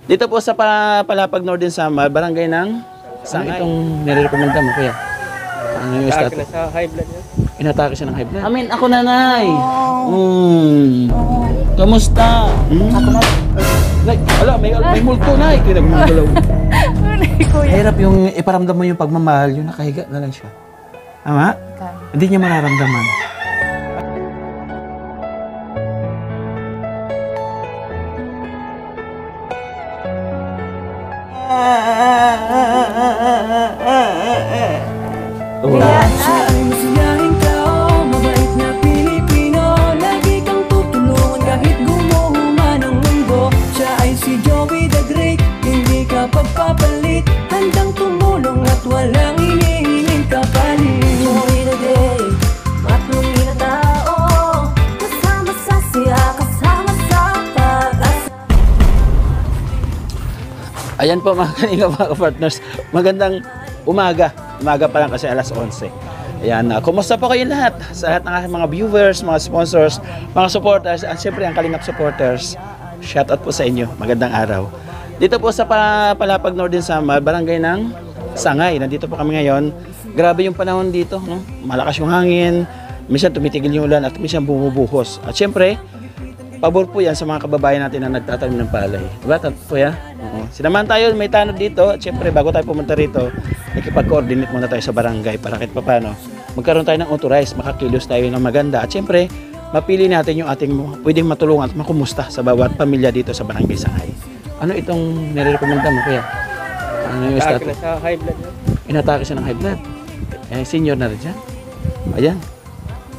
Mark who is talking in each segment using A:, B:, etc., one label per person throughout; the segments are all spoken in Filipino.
A: Dito po sa Palapag Northern Samar, barangay ng Sangay. Itong nire-recommenda mo, kuya? Ano yung status?
B: Sa high blood niya.
A: Inatake siya ng high blood? Amin, ako nanay. Kamusta? Ako na. Nay, ala, may multo na. Kinagmagalaw. Hirap yung iparamdam mo yung pagmamahal, yung nakahiga na lang siya. Tama? Hindi niya mararamdaman.
C: Siya ay masayahing tao, mabait na Pilipino. Lagi kang tutulungan kahit gumuho man ang mundo. Siya ay si Joey the Great, hindi ka pagpapalit. Handang tumulong at walang hinihiling kapalit. Joey the Great, matulungin na tao. Kasama sa siya, kasama sa pag-asa.
A: Ayan po mga kaninga mga partners. Magandang umaga. Umaga pa lang kasi alas 11. Ayan, kumusta po kayo lahat? Sa lahat ng aking mga viewers, mga sponsors, mga supporters, at siyempre ang Kalingap supporters. Shoutout po sa inyo. Magandang araw. Dito po sa Palapag Northern Samar, barangay ng Sangay. Nandito po kami ngayon. Grabe yung panahon dito. No? Malakas yung hangin. Minsan tumitigil yung ulan at minsan bumubuhos. At siyempre, pabor po yan sa mga kababayan natin na nagtatanim ng palay. Diba, Kuya? Sinamahan tayo, may tanod dito. At syempre, bago tayo pumunta rito, nakipag-coordinate muna tayo sa barangay para kahit paano magkaroon tayo ng authorized, makakilos tayo ng maganda. At syempre, mapili natin yung ating pwedeng matulungan at makumusta sa bawat pamilya dito sa barangay Sangay. Ano itong nire-recommenda mo, Kuya? Ano yung status?
B: Sa high blood niya.
A: Inatake siya ng high blood. Senior na rin siya. Ayan.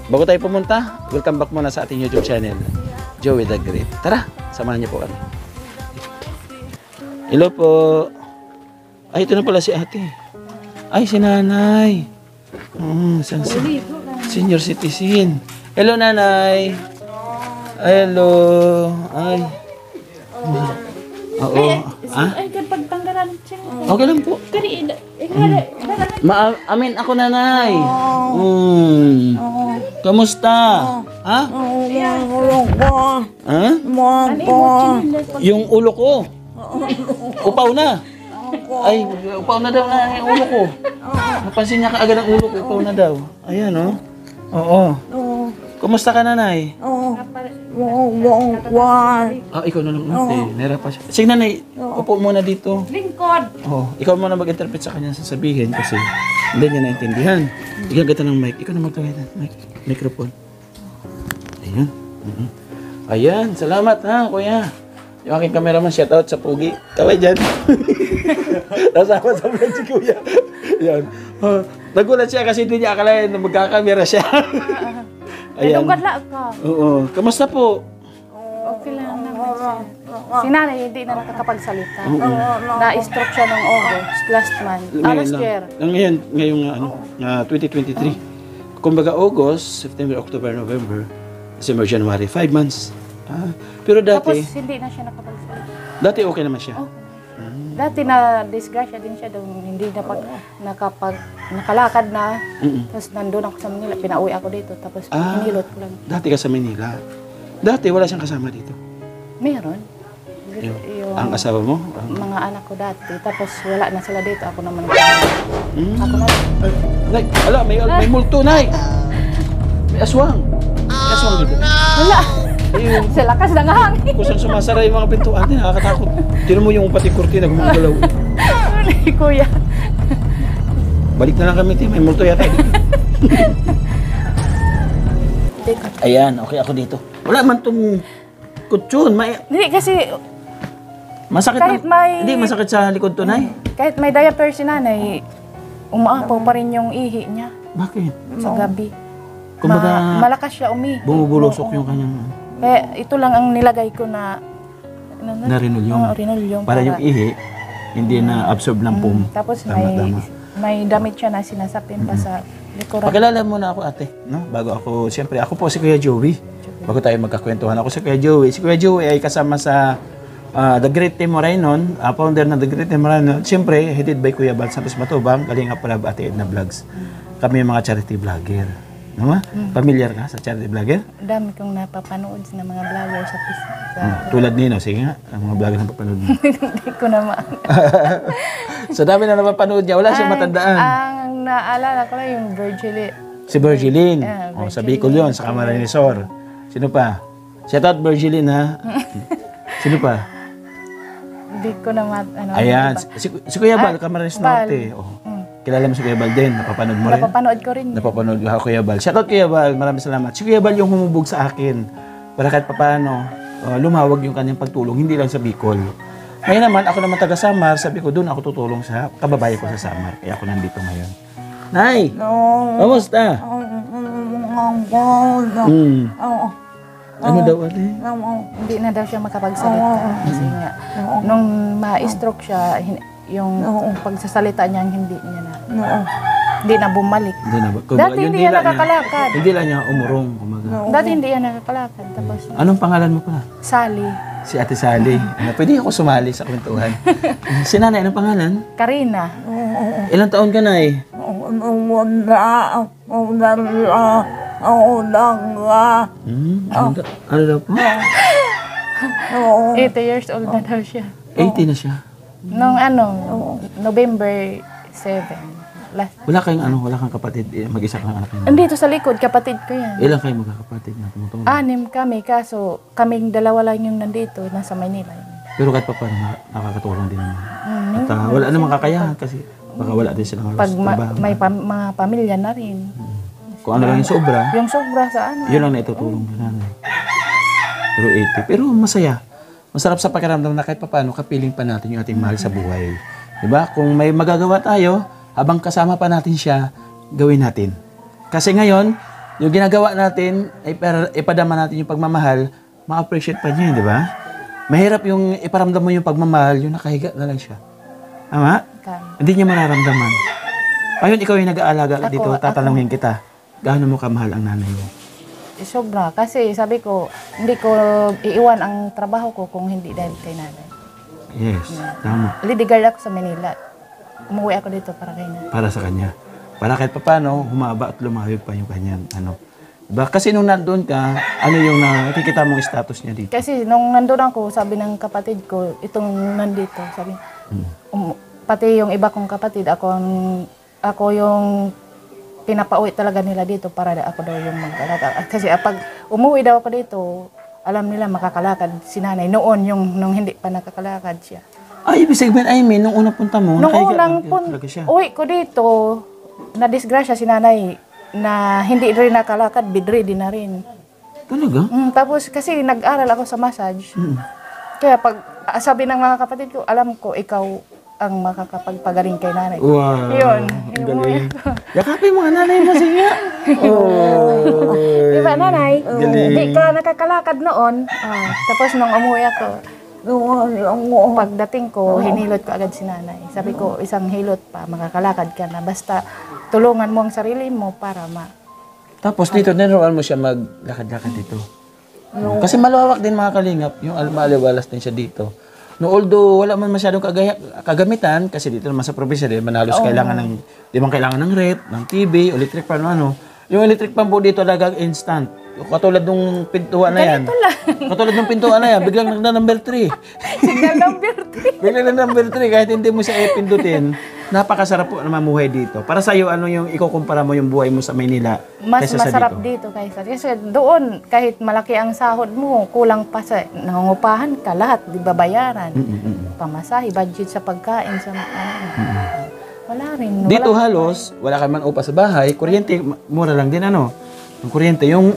A: Bago tayo pumunta, welcome back muna sa ating YouTube channel, Joey the Great. Tara, samahan niyo po kami. Hello po. Ay, ito na pala si ate. Ay, si nanay. Senior citizen. Hello, nanay. Hello. Ay. Oo.
D: Ay, kapag tanggalan siya.
A: Okay lang po. Amin, ako nanay. Kamusta? Ha? Ha? Yung ulo ko. Upaw na. Ay, upaw na daw na yung ulo ko. Napansin niya kaagad ang ulo ko, upaw na daw. Ayan, oh. Oo. Kumusta ka, nanay? Ikaw na lang, ate. Nera pa siya. Sige, nanay, upo muna dito.
D: Lingkod.
A: Ikaw muna mag-interpret sa kanya sasabihin kasi hindi niya naintindihan. Bigyan kita ng mic. Ikaw na magtawid ng microphone. Ayan. Ayan, salamat ha, kuya. Yung aking cameraman, shoutout sa Pugi. Kaway dyan. Nasama sa vlog si kuya. Ayan. Nagulat siya kasi hindi niya akalain na magkakamera siya. Ayan.
D: Lingkod lang ka.
A: Oo. Kamusta po?
D: Okay lang naman siya. Si nanay hindi na nakakapagsalita. Na-stroke siya noong August, last month. Last year.
A: Ngayong 2023. Kumbaga August, September, October, November, December, January. 5 months. Pero dati...
D: Tapos hindi na siya nakapagsalita.
A: Dati okay naman siya.
D: Dati na disgrasya din siya doon, hindi nakalakad na. Tapos nandun ako sa Manila, pinauwi ako dito, tapos hinilot ko lang.
A: Dati ka sa Manila. Dati wala siyang kasama dito.
D: Meron.
A: Ang asawa mo?
D: Mga anak ko dati, tapos wala na sila dito, ako naman. Ako na.
A: Nay, ala, may multo, nay! May aswang. May aswang dito.
D: Wala. Sa lakas ng hangin.
A: Kusang sumasara yung mga pintuan, nakakatakot. Tino mo yung pati kurtina gumagalaw.
D: Ay, kuya.
A: Balik na lang kami, may multo yata. Ayan, okay ako dito. Wala man itong kutsyon.
D: Hindi kasi...
A: Masakit
D: kahit
A: Hindi, masakit sa likod to, nay.
D: Kahit may diaper si nanay, umaapaw pa rin yung ihi niya.
A: Bakit?
D: Sa gabi.
A: Kumbaga,
D: malakas siya
A: bumubulosok yung kanyang...
D: Kaya ito lang ang nilagay ko na...
A: Na rinolyum.
D: Rinolyum.
A: Para yung ihi, hindi na absorb ng pum.
D: Tapos may damit siya na sinasapin pa sa likuran.
A: Pakilala muna ako, ate. No? Bago ako, siyempre, ako po si Kuya Joey. Bago tayo magkakwentuhan, ako si Kuya Joey. Si Kuya Joey ay kasama sa The Great Team Moraynon, founder ng The Great Team Moraynon. Siyempre, headed by Kuya Bal Santos Matubang, Kalingap Palab, Ate Edna Vlogs. Kami yung mga charity vlogger. Naman? Familiar ka sa charity vlogger?
D: Dami kong napapanood ng mga vlogger sa
A: Tulad nino, sige nga, ang mga vlogger na papanood mo.
D: Hindi ko naman.
A: So dami na napapanood niya, wala siyang matandaan.
D: Ang naalala ko lang yung Virgil.
A: Si Virgiline. Sa
D: Virgiline.
A: Bicol yun, sa Camarines Sur. Sino pa? Shout out Virgiline ha. Sino pa?
D: Hindi ko naman,
A: Ayan, si Kuya Bal, Camarines
D: Bal.
A: Norte. Oh. Kilala mo si Kuya Bal din, napapanood mo rin.
D: napapanood ko rin.
A: Napapanood ko Kuya Bal. Shout out Kuya Bal, maraming salamat. Si Kuya Bal yung humubog sa akin para kahit papaano lumawag yung kanyang pagtulong, hindi lang sa Bicol. Ngayon naman, ako naman taga Samar, sabi ko doon ako tutulong sa kababayan ko sa Samar. Kaya ako nandito ngayon. Nay! Kamusta? Ano daw ate?
D: Hindi na daw siya makapagsalita. Kasi nga, nung ma-stroke siya, yung pagsasalita niya, hindi na bumalik.
A: Hindi na ba?
D: Dati hindi yan nakakalakad.
A: Hindi lang niya umurong. Kumaga.
D: Dati hindi yan nakakalakad. Tapos,
A: Anong pangalan mo pala?
D: Sally,
A: Si Ate Sally. Pwede ako sumali sa kwentuhan. Si nanay, anong pangalan?
D: Karina,
A: Ilang taon ka na eh? Ano daw po?
D: 80 years old na daw siya.
A: 80 na siya.
D: Nung November 7.
A: Wala kang kapatid, mag-isa kang anak niya.
D: Andito sa likod, kapatid ko yan.
A: Ilang kayo magkakapatid na tumutulong?
D: 6 kami, kaso kaming dalawa lang yung nandito, nasa Maynila.
A: Pero kahit pa paano, nakakatulong din naman. At wala namang kakayahan kasi baka wala din silang halos
D: Pag
A: trabaho.
D: may mga pamilya na rin.
A: Kung ano lang yung sobra,
D: Yung sobra sa
A: yun lang naitutulong ni nanay. Pero 80. Pero masaya. Masarap sa pakiramdam na kahit pa paano, kapiling pa natin yung ating mahal sa buhay. Diba? Kung may magagawa tayo, habang kasama pa natin siya, gawin natin. Kasi ngayon, yung ginagawa natin, ay ipadama natin yung pagmamahal, ma-appreciate pa niya, di ba? Mahirap yung iparamdam mo yung pagmamahal, yung nakahiga na lang siya. Tama? Hindi niya mararamdaman. Ayun, ikaw yung nag-aalaga dito, tatanungin kita. Gaano mo kamahal ang nanay mo?
D: Sobra. Kasi sabi ko, hindi ko iiwan ang trabaho ko kung hindi dahil kay nanay.
A: Yes, tama.
D: Lidigard ako sa Manila. Umuwi ako dito para kay nanay.
A: Para sa kanya. Para kahit paano, humaba at lumahig pa yung kanyang Diba? Kasi nung nandun ka, ano yung nakikita mong status niya dito?
D: Kasi nung nandun ako, sabi ng kapatid ko, itong nandito, sabi, pati yung iba kong kapatid, ako yung pinapauwi talaga nila dito para ako daw yung maglalakad. Kasi pag umuwi daw ako dito, alam nila makakalakad si nanay. Noon, nung hindi pa nakakalakad siya.
A: Ay, ibig sabihin, nung unang punta mo,
D: Nung
A: nakahiga
D: unang
A: lang talaga siya.
D: uwi ko dito, na-disgrasya si nanay na hindi rin nakalakad, bedridden na rin.
A: Talaga?
D: Tapos kasi nag-aral ako sa massage. Kaya pag sabi ng mga kapatid ko, alam ko ikaw ang makakapagpagaling kay nanay.
A: Wow.
D: Yun.
A: Ang galing. Yakapin mga nanay mo, sige nga. Oh.
D: Di ba, nanay?
A: Galing.
D: Hindi ka nakakalakad noon. Tapos nung umuwi ako, pagdating ko, hinilot ko agad si nanay. Sabi ko, isang hilot pa, makakalakad ka na. Basta tulungan mo ang sarili mo para
A: Tapos dito, niruan mo siya maglakad-lakad dito. Kasi malawak din mga kalingap. Yung maliwalas din siya dito. No, although wala man masyadong kagamitan, kasi dito naman sa probinsya, di man halos kailangan ng rep, ng TV, electric fan, Yung electric fan po dito talagang instant. Katulad nung pintuan na yan. Katulad nung pintuan na yan, biglang nagna-number 3.
D: signal number 3.
A: Biglang na-number 3, kahit hindi mo siya pindutin, napakasarap po na mamuhay dito. Para sa'yo, ano yung ikukumpara mo yung buhay mo sa Maynila
D: Mas
A: kaysa sa
D: masarap
A: dito?
D: dito kaysa. Kasi doon, kahit malaki ang sahod mo, kulang pa sa nangungupahan ka, lahat, di babayaran. Pamasahe, budget sa pagkain, sa wala rin.
A: Dito halos, wala ka man upa sa bahay, kuryente, mura lang din Yung kuryente, yung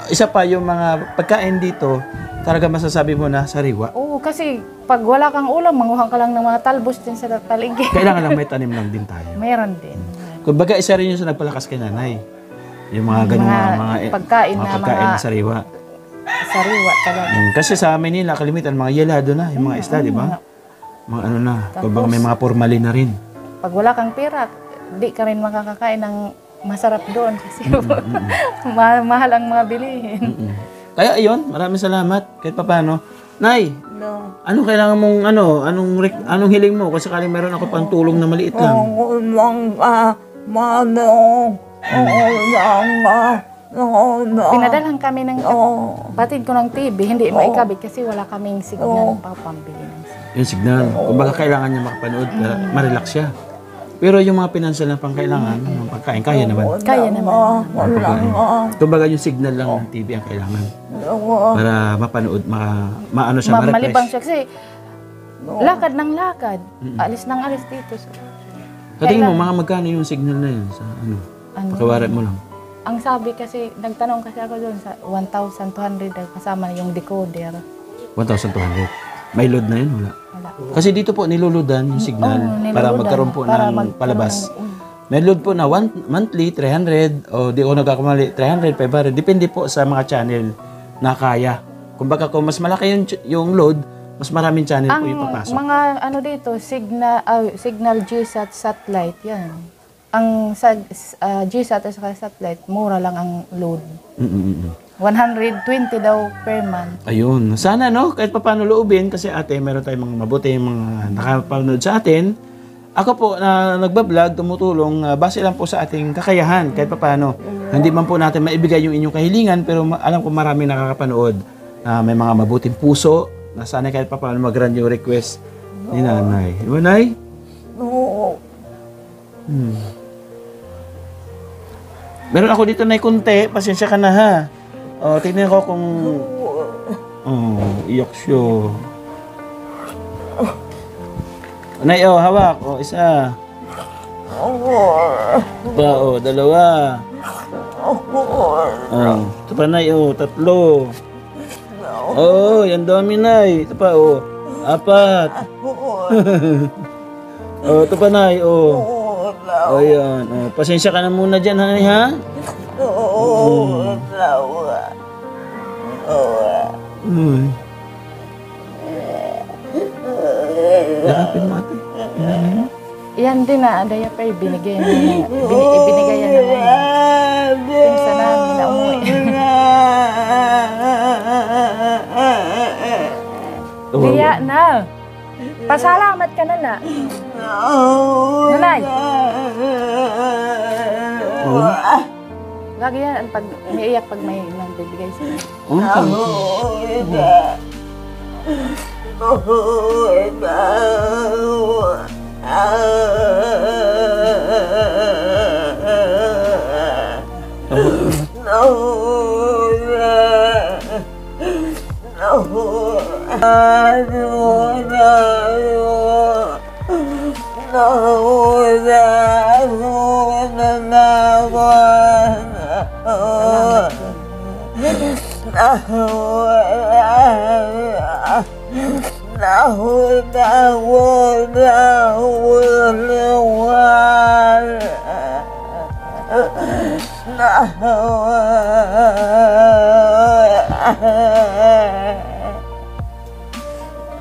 A: isa pa yung mga pagkain dito, talaga masasabi mo na sariwa.
D: Oo, kasi pag wala kang ulam, manguhang ka lang ng mga talbos din sa paligid.
A: Kailangan lang may tanim lang din tayo.
D: Mayroon din.
A: Kumbaga, isa rin yung sa nagpalakas kay nanay. Yung mga ganung mga
D: pagkain
A: na sariwa.
D: Sariwa talaga.
A: Kasi sa Manila, kalimitan, mga yelado na, yung mga isda, di ba? Mga kumbaga may mga formalin na rin.
D: Pag wala kang pera, di ka rin makakakain ng masarap doon kasi mahal ang mga bilihin.
A: Kaya ayun, maraming salamat kahit papaano. Nay, ano kailangan mong anong hiling mo kung sakaling meron ako pang tulong na maliit lang?
D: Pinadalhan kami ng kapatid ko ng TV, hindi maikabit kasi wala kaming signal pa pambili ng signal.
A: Yung signal. Kung baka kailangan niya makapanood, ma-relax siya. Pero yung mga pinansyal na pangkailangan, yung pagkain, kaya naman.
D: Kaya naman.
A: Kung baga yung signal lang ng TV ang kailangan. Para mapanood, maano siya,
D: Malibang
A: ma-refresh.
D: siya kasi lakad ng lakad. Alis ng alis dito.
A: Sa tingin mo, mga magkano yung signal na yun? Sa ano? Pakawarat mo lang.
D: Ang sabi kasi, nagtanong kasi ako doon sa 1,200 kasama yung decoder.
A: 1,200. May load na yun? Wala.
D: Wala.
A: Kasi dito po niluludan yung signal para
D: niluludan.
A: magkaroon po
D: Para
A: ng
D: magkaroon
A: palabas.
D: ng-
A: May load po na monthly, 300, o di ko nagkakamali, 300, 500. Depende po sa mga channel na kaya. Kumbaga kung mas malaki yung load, mas maraming channel po yung
D: Ang
A: papasok.
D: mga ano dito, signal GSAT satellite, yan. Ang GSAT at saka satellite, mura lang ang load. 120 daw per month.
A: Ayun. Sana no, kahit paano loobin kasi ate, meron tayong mga mabuti mga nakapanood sa atin. Ako po na nagbablog, tumutulong base lang po sa ating kakayahan kahit paano. Hindi man po natin maibigay yung inyong kahilingan pero alam ko marami nakakapanood. May mga mabuting puso na sana kahit paano mag-grant yung request ni nanay. Di ba, Nay?
C: Oo.
A: Meron ako dito na kunti, pasensya ka na ha. O, tingnan ko kung... iyak siya. Nay, hawak. Isa. Pa, dalawa. Ito pa, Nay, tatlo. Yan dami, Nay. Ito pa, 4. Ito pa, Nay, Ayan. Pasensya ka na muna dyan, Nay, ha? Yakapin mo, ate.
D: Yan din na, diaper, binigay niya. Ibinigay yan ng pinsa namin na umuwi. Kaya na. Pasalamat ka na na. Nanay. Lagi yan, pag umiiyak pag may nagbibigay sa'yo.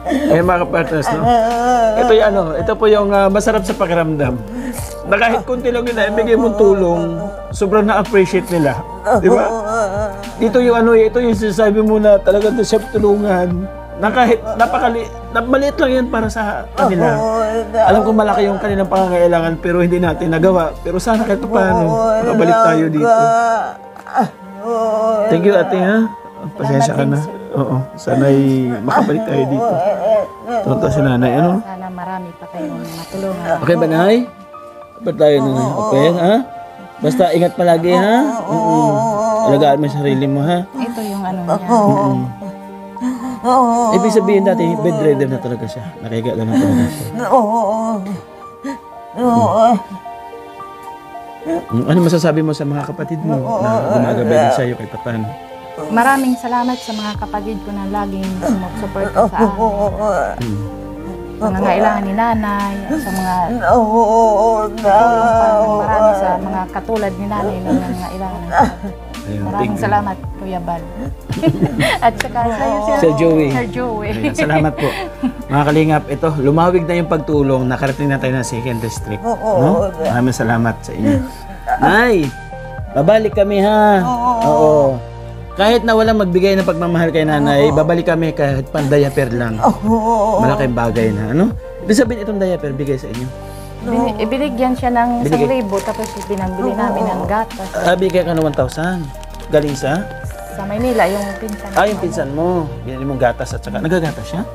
A: Ay, mga partners, no? Ito po yung masarap sa pakiramdam. Na kahit kunti lang yun na ibigay mong tulong, sobrang na-appreciate nila. Di ba? Ito yung sinasabi mo na talagang siya tulungan. Na kahit maliit lang yan para sa kanila. Alam ko malaki yung kanilang pangangailangan pero hindi natin nagawa. Pero sana kahit paano, makabalik tayo dito. Thank you, ate, ha? Pasensya ka na. Oo, sana'y makabalik tayo dito. Tonto si nanay, ano?
D: Sana marami pa kayong matulungan.
A: Okay ba, Nay? Ba't tayo, Nanay? Okay, ha? Basta ingat palagi, ha? Alagaan mo yung sarili mo, ha?
D: Ito yung ano niya.
A: Ibig sabihin dati, bedridden na talaga siya. Nakahiga lang na talaga siya. Ano masasabi mo sa mga kapatid mo na gumagabay din sa'yo kahit paano?
D: Maraming salamat sa mga kapatid ko na laging sumusuporta sa akin. Sa mga kailangan ni nanay, sa mga tulong pa ng marami sa mga katulad ni nanay na mga kailangan.
A: Ayun,
D: Maraming
A: thank you.
D: salamat, Kuya Bal. At saka sa'yo,
A: Sir Joey.
D: Sir Joey.
A: Ayun, salamat po. Mga kalingap, ito, lumawig na yung pagtulong. Nakarating na tayo ng 2nd District. No? Maraming salamat sa inyo. Nay, babalik kami, ha? Oo. Kahit na walang magbigay ng pagmamahal kay nanay, babalik kami kahit pan diaper lang. Malaking bagay na, ano? Ibig sabihin itong diaper, bigay sa inyo.
D: Ibinigyan siya ng
A: Binigay.
D: 1,000 tapos binambili namin ng gatas.
A: Bigay ka ng 1,000. Galing sa?
D: Sa Maynila, yung pinsan.
A: Yung pinsan mo. Binili mong gatas at saka, nagagatas siya?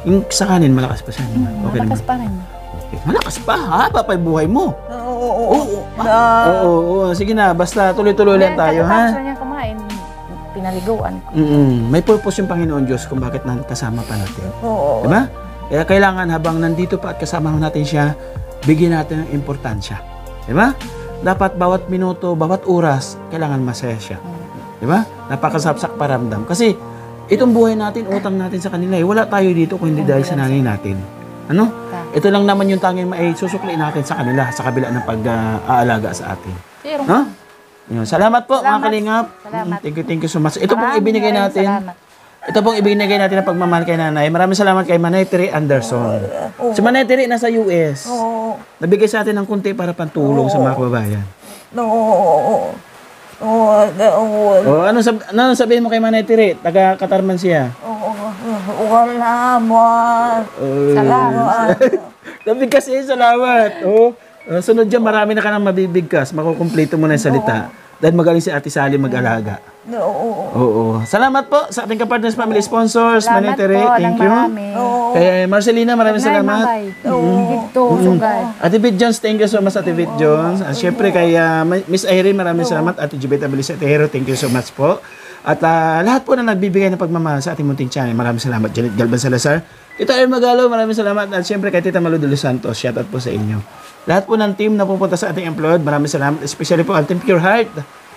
A: Yung sa kanin, malakas pa siya. Okay naman.
D: Malakas pa rin.
A: Okay. Malakas pa, ha? Papay buhay mo.
C: Oo.
A: Oo. Sige na, basta tuloy-tuloy lang tayo, ha?
D: Pagkatapos niya kumain, pinaliguan ko.
A: May purpose yung Panginoon Diyos kung bakit kasama pa natin.
C: Oo.
A: Diba? Kaya kailangan habang nandito pa at kasama natin siya, bigyan natin ng importansya. Diba? Dapat bawat minuto, bawat oras, kailangan masaya siya. Diba? Napakasapsak paramdam. Kasi itong buhay natin, utang natin sa kanila. Wala tayo dito kung hindi dahil sa nanay natin. Ano? Ito lang naman yung tanging susukliin natin sa kanila sa kabila ng pag-aalaga sa atin.
D: Pero,
A: No? Yun. Salamat po, mga
D: Salamat.
A: kalingap.
D: Salamat.
A: Thank you so much. Ito pong ibinigay natin.
D: Salamat.
A: Ito pong ibinigay natin ng pagmamahal kay nanay. Maraming salamat kay Manay Terry Anderson. Si Manay Terry nasa US.
C: Oo.
A: Nabigay sa atin ng kunti para pantulong sa mga kababayan.
C: Oo.
A: Anong sabihin mo kay Manay Terry? Taga Katarman siya.
C: Salamat.
A: Nabigkas salamat. Sunod dyan, marami na ka nang mabibigkas. Makukumpleto mo na yung salita. Dahil magaling si Ate Sally mag-alaga. Oo. Salamat po sa ating kapartners family sponsors. Manay
D: Salamat
A: Terry,
D: po ng
A: thank you.
D: marami.
A: Kay Marcelina, maraming salamat.
D: Dito, sugay.
A: Ate Bit Jones, thank you so much, Ate Bit Jones. At syempre kay Miss Irene, maraming salamat. Ate Jubeta Belisatero, thank you so much po. At lahat po na nagbibigay ng pagmamahal sa ating munting channel, maraming salamat. Janet Galban Salazar, Tita Erin Magalo, maraming salamat. At syempre kay Tita Malu de los Santos, shout out po sa inyo. Lahat po ng team na pupunta sa ating employed, maraming salamat. Especially po ang Team Pure Heart.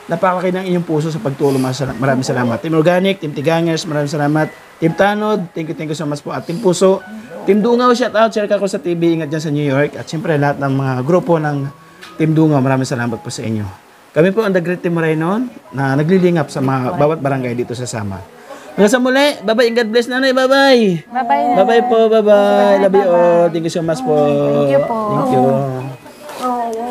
A: Napakaki ng inyong puso sa pagtulong. Maraming salamat. Team Organic, Team Tigangers, maraming salamat. Team Tanod, thank you so much po. At Team Puso, Team Dungaw, shout out. Share ko sa TV, ingat dyan sa New York. At syempre lahat ng mga grupo ng Team Dungaw, maraming salamat po sa inyo. Kami po ang The Great Team Moreno na naglilingap sa mga bawat barangay dito sa Samar. Hanggang sa muli, bye-bye and God bless nanay, bye-bye!
D: Bye-bye na.
A: Bye-bye po, bye-bye! Love you all, thank you so much po.
D: Thank you po.
A: Thank you.
C: Oo.